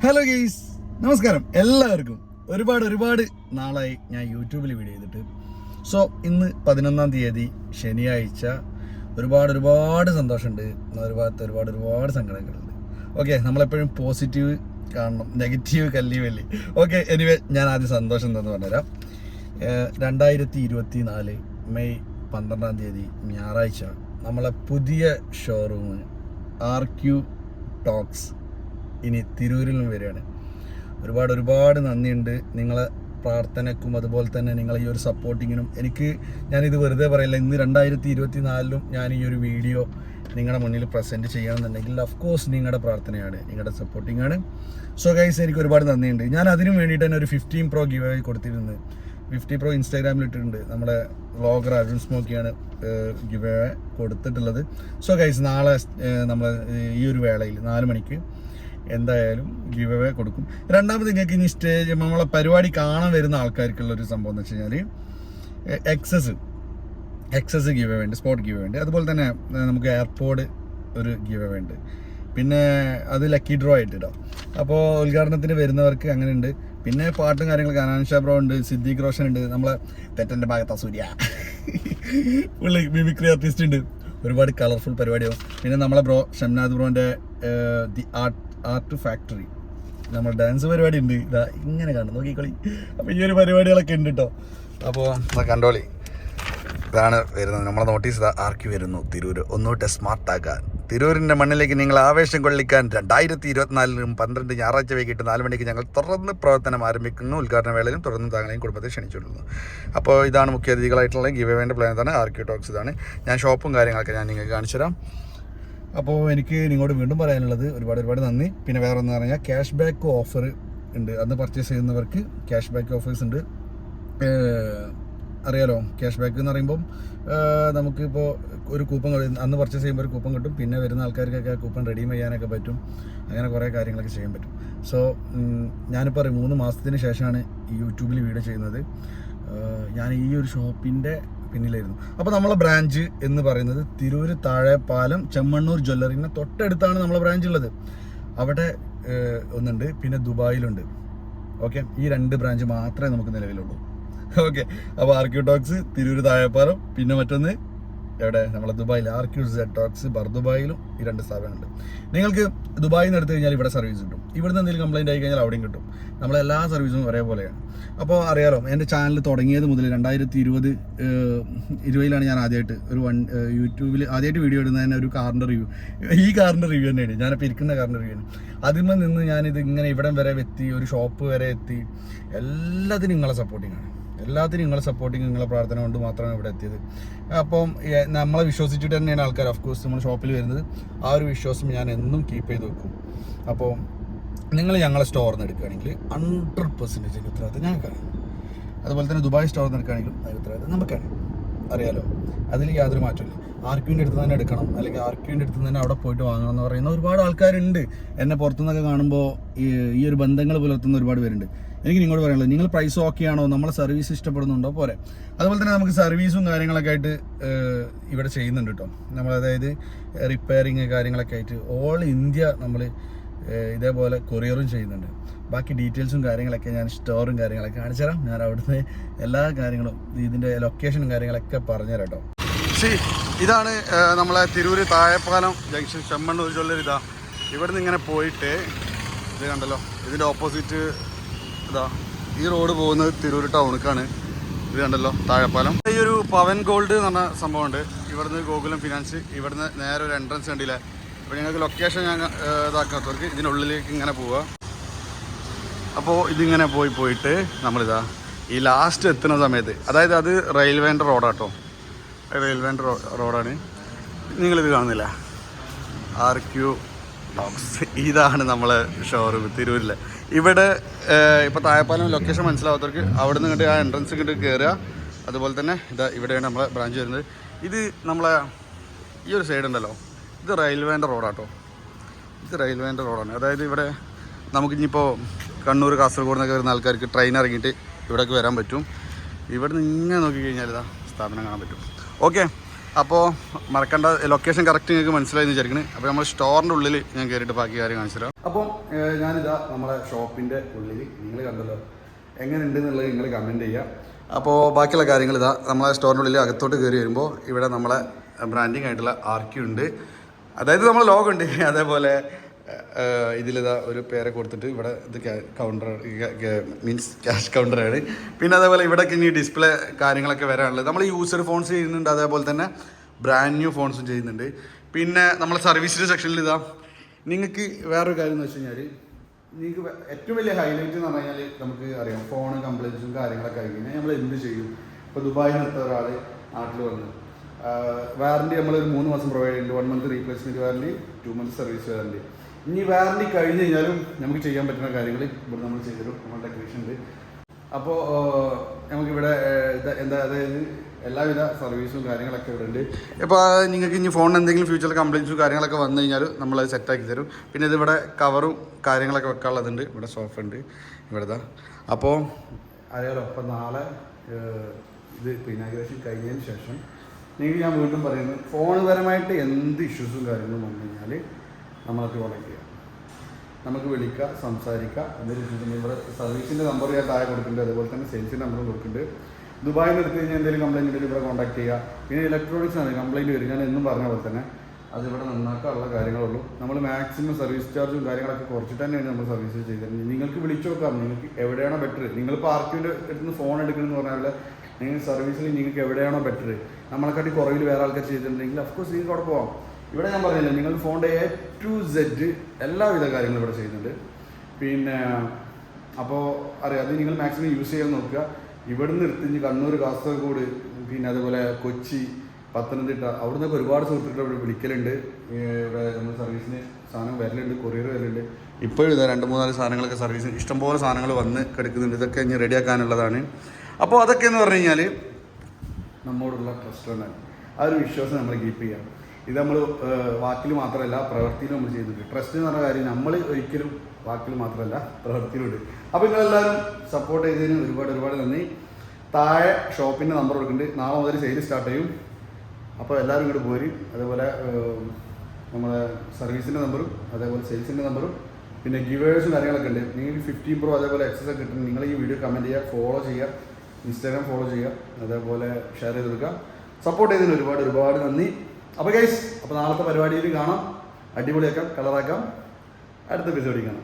Hello guys, നമസ്കാരം എല്ലാവർക്കും. ഒരുപാട് നാളായി ഞാൻ യൂട്യൂബിൽ വീഡിയോ ചെയ്തിട്ട്. സോ ഇന്ന് 11-ാം തീയതി ശനിയാഴ്ച. ഒരുപാട് സന്തോഷമുണ്ട്, ഒരുപാട് സങ്കടങ്ങളുണ്ട്. ഓക്കെ, നമ്മളെപ്പോഴും പോസിറ്റീവ് കാണണം, നെഗറ്റീവ് കല്ലി. ഓക്കെ, എനിവേ ഞാൻ ആദ്യം സന്തോഷം എന്താന്ന് പറഞ്ഞുതരാം. 2024 മെയ് 12-ാം തീയതി ഞായറാഴ്ച നമ്മളെ പുതിയ ഷോറൂം RQ ടോക്സ് ഇനി തിരൂരിലും വരികയാണ്. ഒരുപാട് നന്ദിയുണ്ട് നിങ്ങളെ പ്രാർത്ഥനയ്ക്കും അതുപോലെ തന്നെ നിങ്ങളെ ഈ ഒരു സപ്പോർട്ടിങ്ങിനും. ഞാനിത് വെറുതെ പറയില്ല. ഇന്ന് 2024 ഞാൻ ഈ ഒരു വീഡിയോ നിങ്ങളുടെ മുന്നിൽ പ്രസൻറ്റ് ചെയ്യണമെന്നുണ്ടെങ്കിൽ ഓഫ്കോഴ്സ് നിങ്ങളുടെ പ്രാർത്ഥനയാണ്, നിങ്ങളുടെ സപ്പോർട്ടിങ്ങാണ്. സോ ഗൈസ്, എനിക്ക് ഒരുപാട് നന്ദിയുണ്ട്. ഞാൻ അതിനും വേണ്ടിയിട്ട് തന്നെ ഒരു 15 Pro ഗിവ് അവേ കൊടുത്തിരുന്നത്. 50 Pro ഇൻസ്റ്റാഗ്രാമിൽ ഇട്ടിട്ടുണ്ട്. നമ്മുടെ വ്ളോഗർ അരുൺ സ്മോക്കിയാണ് ഗിവ് അവേ കൊടുത്തിട്ടുള്ളത്. സോ ഗൈസ്, നാളെ നമ്മൾ ഈ ഒരു വേളയിൽ 4 മണിക്ക് എന്തായാലും ഗിവ് അവേ കൊടുക്കും. രണ്ടാമത് നിങ്ങൾക്ക് ഇനി സ്റ്റേജ് നമ്മളെ പരിപാടി കാണാൻ വരുന്ന ആൾക്കാർക്കുള്ളൊരു സംഭവം എന്ന് വെച്ച് കഴിഞ്ഞാൽ എക്സസ് ഗിവ് അവേ ഉണ്ട്, സ്പോട്ട് ഗിവ് അവേ ഉണ്ട്. അതുപോലെ തന്നെ നമുക്ക് എയർപോർട്ട് ഒരു ഗിവ് അവേ ഉണ്ട്. പിന്നെ അത് ലക്കി ഡ്രോ ആയിട്ട് ഇടാം. അപ്പോൾ ഉദ്ഘാടനത്തിന് വരുന്നവർക്ക് അങ്ങനെ ഉണ്ട്. പിന്നെ പാട്ടും കാര്യങ്ങളൊക്കെ അനാൻഷ ബ്രോ ഉണ്ട്, സിദ്ദീഖ് റോഷൻ ഉണ്ട്, നമ്മളെ തെറ്റൻ്റെ ഭാഗത്ത് സൂര്യ പുള്ളി മിമിക്രി ആർട്ടിസ്റ്റ് ഉണ്ട്. ഒരുപാട് കളർഫുൾ പരിപാടിയാവും. പിന്നെ നമ്മളെ ബ്രോ ഷംനാദ് ബ്രോൻ്റെ ദി ആർട്ട് ഫാക്ടറി, നമ്മൾ ഡാൻസ് പരിപാടി ഉണ്ട്. ഇതാ ഇങ്ങനെ കാണും, നോക്കിക്കളി. അപ്പോൾ ഈ ഒരു പരിപാടികളൊക്കെ ഉണ്ട് കേട്ടോ. അപ്പോൾ കണ്ടോളി, ഇതാണ് വരുന്നത്. നമ്മളെ നോട്ടീസ് ഇതാ RQ വരുന്നു തിരൂർ. ഒന്നുകൂടെ സ്മാർട്ടാക്കാൻ തിരൂരിൻ്റെ മണ്ണിലേക്ക് നിങ്ങൾ ആവേശം കൊള്ളിക്കാൻ 2024 12 ഞായറാഴ്ച വൈകിട്ട് 4 മണിക്ക് ഞങ്ങൾ തുറന്ന് പ്രവർത്തനം ആരംഭിക്കുന്നു. ഉദ്ഘാടന വേളയിലും തുടർന്ന് താങ്കളെയും കുടുംബത്തെ ക്ഷണിച്ചുകൊള്ളുന്നു. അപ്പോൾ ഇതാണ് മുഖ്യ അതിഥികളായിട്ടുള്ള ഗിവ് അവേൻ്റെ പ്ലാൻ. ഇതാണ് RQ ടോക്സ്. ഇതാണ് ഞാൻ ഷോപ്പും കാര്യങ്ങളൊക്കെ ഞാൻ നിങ്ങൾക്ക് കാണിച്ചു തരാം. അപ്പോൾ എനിക്ക് നിങ്ങളോട് വീണ്ടും പറയാനുള്ളത് ഒരുപാട് നന്ദി. പിന്നെ വേറെ ഒന്ന് പറഞ്ഞാൽ ക്യാഷ് ബാക്ക് ഓഫർ ഉണ്ട്. അന്ന് പർച്ചേസ് ചെയ്യുന്നവർക്ക് ക്യാഷ് ബാക്ക് ഓഫേഴ്സ് ഉണ്ട്. അറിയാലോ, ക്യാഷ് ബാക്ക് എന്ന് പറയുമ്പം നമുക്കിപ്പോൾ ഒരു കൂപ്പൺ അന്ന് പർച്ചേസ് ചെയ്യുമ്പോൾ ഒരു കൂപ്പൺ കിട്ടും. പിന്നെ വരുന്ന ആൾക്കാർക്കൊക്കെ ആ കൂപ്പൺ റെഡീം ചെയ്യാനൊക്കെ പറ്റും. അങ്ങനെ കുറേ കാര്യങ്ങളൊക്കെ ചെയ്യാൻ പറ്റും. സോ ഞാനിപ്പോൾ 3 മാസത്തിന് ശേഷമാണ് ഈ യൂട്യൂബിൽ വീഡിയോ ചെയ്യുന്നത്. ഞാൻ ഈ ഒരു ഷോപ്പിൻ്റെ പിന്നിലായിരുന്നു. അപ്പോൾ നമ്മളെ ബ്രാഞ്ച് എന്ന് പറയുന്നത് തിരൂർ താഴെപ്പാലം ചെമ്മണ്ണൂർ ജ്വല്ലറിന് തൊട്ടടുത്താണ് നമ്മളെ ബ്രാഞ്ച് ഉള്ളത്. അവിടെ ഒന്നുണ്ട്, പിന്നെ ദുബായിലുണ്ട്. ഓക്കെ, ഈ 2 ബ്രാഞ്ച് മാത്രമേ നമുക്ക് നിലവിലുള്ളൂ. ഓക്കെ, അപ്പോൾ RQ ടോക്സ് തിരൂർ താഴെപ്പാലം, പിന്നെ മറ്റൊന്ന് എവിടെ നമ്മളെ ദുബായിൽ RQZ ടോക്സ് ദുബായിലും ഈ 2 സ്ഥാപനമുണ്ട്. നിങ്ങൾക്ക് ദുബായിൽ നിന്ന് എടുത്തു കഴിഞ്ഞാൽ ഇവിടെ സർവീസ് കിട്ടും. ഇവിടുന്ന് എന്തെങ്കിലും കംപ്ലൈൻറ്റ് ആയി കഴിഞ്ഞാൽ അവിടെയും കിട്ടും. നമ്മളെല്ലാ സർവീസും ഒരേപോലെയാണ്. അപ്പോൾ അറിയാലോ, എൻ്റെ ചാനൽ തുടങ്ങിയത് മുതൽ 2020-ലാണ് ഞാൻ ആദ്യമായിട്ട് യൂട്യൂബിൽ ആദ്യമായിട്ട് വീഡിയോ ഇടുന്നതിന് ഒരു കാറിൻ്റെ റിവ്യൂ. ഈ കാറിൻ്റെ റിവ്യൂ തന്നെയാണ്, ഞാനിപ്പോൾ ഇരിക്കുന്ന കാറിൻ്റെ റിവ്യൂ ആണ്. അതിന്മേൽ നിന്ന് ഞാനിത് ഇങ്ങനെ ഇവിടം വരെ എത്തി, ഒരു ഷോപ്പ് വരെ എത്തി. എല്ലാത്തിനും നിങ്ങളെ സപ്പോർട്ടിങ്ങാണ്. നിങ്ങളെ സപ്പോർട്ടിങ്, നിങ്ങളെ പ്രാർത്ഥന കൊണ്ട് മാത്രമാണ് ഇവിടെ എത്തിയത്. അപ്പം നമ്മളെ വിശ്വസിച്ചിട്ട് തന്നെയാണ് ആൾക്കാർ ഓഫ്കോഴ്സ് നമ്മൾ ഷോപ്പിൽ വരുന്നത്. ആ ഒരു വിശ്വാസം ഞാൻ എന്നും കീപ്പ് ചെയ്ത് വെക്കും. അപ്പോൾ നിങ്ങൾ ഞങ്ങളെ സ്റ്റോറിൽ നിന്ന് എടുക്കുകയാണെങ്കിൽ 100% ഉത്തരവാദിത്തം ഞങ്ങൾക്കാണ്. അതുപോലെ തന്നെ ദുബായ് സ്റ്റോറിൽ നിന്ന് എടുക്കുകയാണെങ്കിലും അതിന് ഉത്തരവാദിത്തം നമുക്കാണ്. അറിയാലോ, അതിൽ യാതൊരു മാറ്റമില്ല. RQൻ്റെ അടുത്ത് തന്നെ എടുക്കണം, അല്ലെങ്കിൽ RQൻ്റെ അടുത്ത് തന്നെ അവിടെ പോയിട്ട് വാങ്ങണം എന്ന് പറയുന്ന ഒരുപാട് ആൾക്കാരുണ്ട്. എന്നെ പുറത്തുനിന്നൊക്കെ കാണുമ്പോൾ ഈ ഒരു ബന്ധങ്ങൾ പുലർത്തുന്ന ഒരുപാട് പേരുണ്ട്. എനിക്ക് നിങ്ങളോട് പറയാനുള്ളത്, നിങ്ങൾ പ്രൈസ് ഓക്കെ ആണോ, നമ്മളെ സർവീസ് ഇഷ്ടപ്പെടുന്നുണ്ടോ പോരെ. അതുപോലെ തന്നെ നമുക്ക് സർവീസും കാര്യങ്ങളൊക്കെ ആയിട്ട് ഇവിടെ ചെയ്യുന്നുണ്ട് കേട്ടോ. നമ്മൾ അതായത് റിപ്പയറിങ് കാര്യങ്ങളൊക്കെ ആയിട്ട് ഓൾ ഇന്ത്യ നമ്മൾ ഇതേപോലെ കൊറിയറും ചെയ്യുന്നുണ്ട്. ബാക്കി ഡീറ്റെയിൽസും കാര്യങ്ങളൊക്കെ ഞാൻ സ്റ്റോറും കാര്യങ്ങളൊക്കെ കാണിച്ചു തരാം. ഞാൻ അവിടുന്ന് എല്ലാ കാര്യങ്ങളും ഇതിൻ്റെ ലൊക്കേഷനും കാര്യങ്ങളൊക്കെ പറഞ്ഞുതരാം കേട്ടോ. ഇതാണ് നമ്മളെ തിരൂർ താഴെപ്പാലം ജംഗ്ഷൻ ചെമ്മണ്ണൂർ ജ്വല്ലറി. ഇതാ ഇവിടുന്ന് ഇങ്ങനെ പോയിട്ട് ഇത് കണ്ടല്ലോ, ഇതിൻ്റെ ഓപ്പോസിറ്റ് ഇതാ ഈ റോഡ് പോകുന്നത് തിരൂർ ടൗണിലേക്കാണ്. ഇത് കണ്ടല്ലോ താഴെപ്പാലം. ഈ ഒരു പവൻ ഗോൾഡ് എന്ന് പറഞ്ഞ സംഭവമുണ്ട്. ഇവിടുന്ന് ഗോകുലം ഫിനാൻസ്, ഇവിടുന്ന് നേരെ ഒരു എൻട്രൻസ് കണ്ടില്ല. അപ്പോൾ ഞങ്ങൾക്ക് ലൊക്കേഷൻ ഞാൻ ഇതാക്കാത്തവർക്ക് ഇതിനുള്ളിലേക്ക് ഇങ്ങനെ പോവുക. അപ്പോൾ ഇതിങ്ങനെ പോയിട്ട് നമ്മളിതാ ഈ ലാസ്റ്റ് എത്തുന്ന സമയത്ത്, അതായത് അത് റെയിൽവേൻ്റെ റോഡാട്ടോ, റെയിൽവേൻ്റെ റോഡാണ്. നിങ്ങളിത് കാണുന്നില്ല, RQ ടോക്സ്. ഇതാണ് നമ്മളെ ഷോറൂം തിരൂരിലെ. ഇവിടെ ഇപ്പോൾ താഴെപ്പാലം ലൊക്കേഷൻ മനസ്സിലാവാത്തവർക്ക് അവിടെ നിന്ന് കണ്ട് ആ എൻട്രൻസ് കണ്ട് കയറുക. അതുപോലെ തന്നെ ഇതാ ഇവിടെയാണ് നമ്മളെ ബ്രാഞ്ച് വരുന്നത്. ഇത് നമ്മളെ ഈ ഒരു സൈഡ് ഉണ്ടല്ലോ, ഇത് റെയിൽവേൻ്റെ റോഡാട്ടോ. ഇത് റെയിൽവേൻ്റെ റോഡാണ്. അതായത് ഇവിടെ നമുക്കിനിപ്പോൾ കണ്ണൂർ കാസർഗോഡ് നിന്നൊക്കെ വരുന്ന ആൾക്കാർക്ക് ട്രെയിൻ ഇറങ്ങിയിട്ട് ഇവിടേക്ക് വരാൻ പറ്റും. ഇവിടെ നിന്ന് ഇങ്ങനെ നോക്കിക്കഴിഞ്ഞാൽ ഇതാ സ്ഥാപനം കാണാൻ പറ്റും. ഓക്കെ, അപ്പോൾ മറക്കേണ്ട ലൊക്കേഷൻ കറക്റ്റ് നിങ്ങൾക്ക് മനസ്സിലായി വിചാരിക്കുന്നത്. അപ്പോൾ നമ്മൾ സ്റ്റോറിൻ്റെ ഉള്ളിൽ ഞാൻ കയറിയിട്ട് ബാക്കി കാര്യം കാണിച്ചു തരാം. അപ്പം ഞാനിതാ നമ്മളെ ഷോപ്പിൻ്റെ ഉള്ളിൽ നിങ്ങൾ കണ്ടല്ലോ എങ്ങനെ ഉണ്ട് എന്നുള്ളത് നിങ്ങൾ കമൻറ്റ് ചെയ്യുക. അപ്പോൾ ബാക്കിയുള്ള കാര്യങ്ങൾ ഇതാ നമ്മളെ സ്റ്റോറിൻ്റെ ഉള്ളിൽ അകത്തോട്ട് കയറി വരുമ്പോൾ ഇവിടെ നമ്മളെ ബ്രാൻഡിങ് ആയിട്ടുള്ള ആർക്യൂ ഉണ്ട്, അതായത് നമ്മളെ ലോഗോ ഉണ്ട്. അതേപോലെ ഇതിലിതാ ഒരു പേരെ കൊടുത്തിട്ട് ഇവിടെ ഇത് കൗണ്ടർ മീൻസ് ക്യാഷ് കൗണ്ടറാണ്. പിന്നെ അതേപോലെ ഇവിടെയൊക്കെ ഇനി ഡിസ്പ്ലേ കാര്യങ്ങളൊക്കെ വരാനുള്ളത്. നമ്മൾ യൂസർ ഫോൺസ് ചെയ്യുന്നുണ്ട്, അതേപോലെ തന്നെ ബ്രാൻഡ് ന്യൂ ഫോൺസും ചെയ്യുന്നുണ്ട്. പിന്നെ നമ്മളെ സർവീസിൻ്റെ സെക്ഷനിൽ ഇതാ നിങ്ങൾക്ക് വേറൊരു കാര്യം എന്ന് വെച്ച് കഴിഞ്ഞാൽ നിങ്ങൾക്ക് ഏറ്റവും വലിയ ഹൈലൈറ്റ് എന്ന് പറഞ്ഞു കഴിഞ്ഞാൽ നമുക്ക് അറിയാം ഫോൺ കംപ്ലയിൻസും കാര്യങ്ങളൊക്കെ ആയി കഴിഞ്ഞാൽ നമ്മൾ എന്ത് ചെയ്യും. ഇപ്പോൾ ദുബായിൽ നിർത്ത ഒരാൾ നാട്ടിൽ വന്നു വാറണ്ടി നമ്മളൊരു 3 മാസം പ്രൊവൈഡ് ചെയ്യുന്നുണ്ട്. 1 month replacement warranty, 2 month service warranty. ഇനി വാറണ്ടി കഴിഞ്ഞ് കഴിഞ്ഞാലും നമുക്ക് ചെയ്യാൻ പറ്റുന്ന കാര്യങ്ങൾ ഇവിടെ നമ്മൾ ചെയ്തിരും. നമ്മളുടെ ടെക്നീഷ്യൻ ഉണ്ട്. അപ്പോൾ നമുക്കിവിടെ എന്താ അതായത് എല്ലാവിധ സർവീസും കാര്യങ്ങളൊക്കെ ഇവിടെ ഉണ്ട്. ഇപ്പോൾ നിങ്ങൾക്ക് ഇനി ഫോണിന് എന്തെങ്കിലും ഫ്യൂച്ചറിൽ കംപ്ലയിൻസും കാര്യങ്ങളൊക്കെ വന്നു കഴിഞ്ഞാൽ നമ്മളത് സെറ്റാക്കി തരും. പിന്നെ ഇതിവിടെ കവറും കാര്യങ്ങളൊക്കെ വെക്കാനുള്ളതുണ്ട്. ഇവിടെ സോഫ ഉണ്ട് ഇവിടുത്തെ. അപ്പോൾ അറിയാലോ അപ്പോൾ നാളെ ഇത് ഇനാഗുറേഷൻ കഴിഞ്ഞതിന് ശേഷം നിങ്ങൾക്ക് ഞാൻ വീണ്ടും പറയുന്നു, ഫോൺ പരമായിട്ട് എന്ത് ഇഷ്യൂസും കാര്യങ്ങളും വന്നു കഴിഞ്ഞാൽ നമ്മളത് കോൺടാക്ട് ചെയ്യാം, നമുക്ക് വിളിക്കുക, സംസാരിക്കാം. എന്തെങ്കിലും ഇവിടെ സർവീസിൻ്റെ നമ്പർ ഞാൻ താഴെ കൊടുക്കുന്നുണ്ട്, അതുപോലെ തന്നെ സെയിൽസിൻ്റെ നമ്പറും കൊടുക്കുന്നുണ്ട്. ദുബായിൽ നിന്ന് എടുത്ത് കഴിഞ്ഞാൽ എന്തെങ്കിലും കംപ്ലയിൻറ്റ് ഉണ്ടെങ്കിൽ ഇവിടെ കോൺടാക്ട് ചെയ്യുക. പിന്നെ ഇലക്ട്രോണിക്സ് ആണ് കംപ്ലയിൻറ്റ് വരും, ഞാൻ എന്നും പറഞ്ഞ പോലെ തന്നെ അതിവിടെ നന്നാക്കാനുള്ള കാര്യങ്ങളുള്ളൂ. നമ്മൾ മാക്സിമം സർവീസ് ചാർജും കാര്യങ്ങളൊക്കെ കുറച്ചിട്ട് തന്നെയാണ് നമ്മൾ സർവീസ് ചെയ്തിരുന്നത്. നിങ്ങൾക്ക് വിളിച്ചു നോക്കാം, നിങ്ങൾക്ക് എവിടെയാണോ ബെറ്റർ. നിങ്ങളിപ്പോൾ ആർക്കിൻ്റെ അടുത്ത് നിന്ന് ഫോൺ എടുക്കണമെന്ന് പറഞ്ഞാൽ നിങ്ങൾ സർവീസിൽ നിങ്ങൾക്ക് എവിടെയാണോ ബെറ്റർ, നമ്മളെക്കാട്ടി കുറവിൽ വേറെ ആൾക്കാർ ചെയ്തിട്ടുണ്ടെങ്കിൽ അഫ്കോഴ്സ് നിങ്ങൾക്ക് അവിടെ പോകാം. ഇവിടെ ഞാൻ പറഞ്ഞില്ല, നിങ്ങൾ ഫോണിൻ്റെ A to Z എല്ലാവിധ കാര്യങ്ങളും ഇവിടെ ചെയ്യുന്നുണ്ട്. പിന്നെ അപ്പോൾ അറിയാം, അത് നിങ്ങൾ മാക്സിമം യൂസ് ചെയ്യാൻ നോക്കുക. ഇവിടെ നിന്ന് എടുത്ത് കണ്ണൂർ, കാസർഗോഡ്, പിന്നെ അതുപോലെ കൊച്ചി, പത്തനംതിട്ട അവിടെ നിന്നൊക്കെ ഒരുപാട് സുഹൃത്തുക്കൾ ഇവിടെ വിളിക്കലുണ്ട്. ഇവിടെ നമ്മൾ സർവീസിന് സാധനം വരലുണ്ട്, കൊറിയർ വരലുണ്ട്. ഇപ്പോഴും ഇതാ 2-3 സാധനങ്ങളൊക്കെ സർവീസിന് ഇഷ്ടംപോലെ സാധനങ്ങൾ വന്ന് കിടക്കുന്നുണ്ട്. ഇതൊക്കെ ഇനി റെഡിയാക്കാനുള്ളതാണ്. അപ്പോൾ അതൊക്കെ എന്ന് പറഞ്ഞു കഴിഞ്ഞാൽ നമ്മോടുള്ള ട്രസ്റ്റ് കൊണ്ടാണ്. ആ ഒരു വിശ്വാസം നമ്മൾ കീപ്പ് ചെയ്യാം. ഇത് നമ്മൾ വാക്കിൽ മാത്രമല്ല പ്രവൃത്തിയിലും നമ്മൾ ചെയ്തിട്ടുണ്ട്. ട്രസ്റ്റ് എന്ന് പറഞ്ഞ കാര്യം നമ്മൾ ഒരിക്കലും വാക്കിൽ മാത്രമല്ല പ്രവൃത്തിയിലുണ്ട്. അപ്പോൾ നിങ്ങളെല്ലാവരും സപ്പോർട്ട് ചെയ്തതിന് ഒരുപാട് നന്ദി. താഴെ ഷോപ്പിൻ്റെ നമ്പർ കൊടുക്കുന്നുണ്ട്. നാളെ മുതൽ സെയിൽ സ്റ്റാർട്ട് ചെയ്യും. അപ്പോൾ എല്ലാവരും ഇങ്ങോട്ട് പോരും. അതേപോലെ നമ്മുടെ സർവീസിൻ്റെ നമ്പറും അതേപോലെ സെയിൽസിൻ്റെ നമ്പറും പിന്നെ ഗിവേഴ്സും കാര്യങ്ങളൊക്കെ ഉണ്ട്. നിങ്ങൾക്ക് 15 Pro അതേപോലെ എക്സസ് ഒക്കെ കിട്ടും. നിങ്ങൾ ഈ വീഡിയോ കമൻറ്റ് ചെയ്യുക, ഫോളോ ചെയ്യുക, ഇൻസ്റ്റാഗ്രാം ഫോളോ ചെയ്യുക, അതേപോലെ ഷെയർ ചെയ്ത് കൊടുക്കുക. സപ്പോർട്ട് ചെയ്തതിന് ഒരുപാട് നന്ദി. അപ്പോൾ ഗൈസ്, അപ്പോൾ നാളത്തെ പരിപാടിയിൽ കാണാം. അടിപൊളിയാക്കാം, കളറാക്കാം. അടുത്ത എപ്പിസോഡിൽ കാണാം.